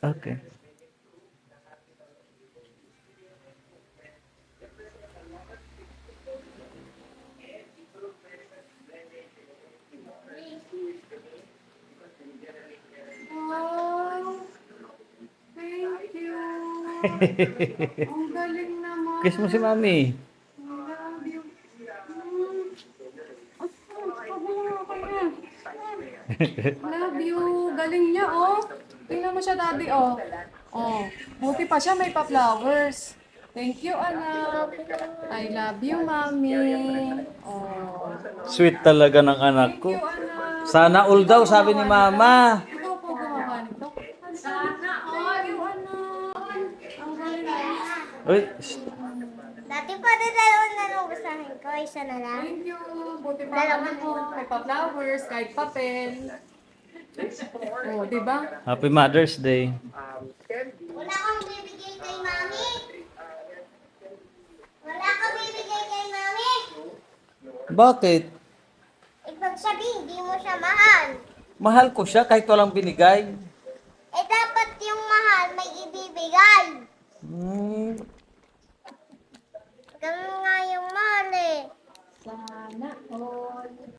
Okay. Wow! Thank you! Ang galing naman. Kiss mo si Mami. Love you. Love you. Galing niya, oh. Tingnan mo siya, daddy, oh. Oh, buti pa siya may pa-flowers. Thank you, anak. I love you, mommy. Oh. Sweet talaga ng anak Thank ko. you, anak. Sana all daw, sabi ni Mama. Ikaw po gumawa nito. Sana all. Thank you, anak. Ang galing. Uy, Dati pa rin dalawa na lang basahin ko. Isa na lang. Thank you. Buti pa ang anak mo. May pa-flowers, kahit papel. Oh, di ba? Happy Mother's Day. Wala kang bibigay kay mami. Wala kang bibigay kay mami. Bakit? Ibig sabihin, hindi mo siya mahal. Mahal ko siya kahit walang binigay. Eh, dapat yung mahal may ibibigay. Hmm, Ganun nga yung mahal eh. Sana all.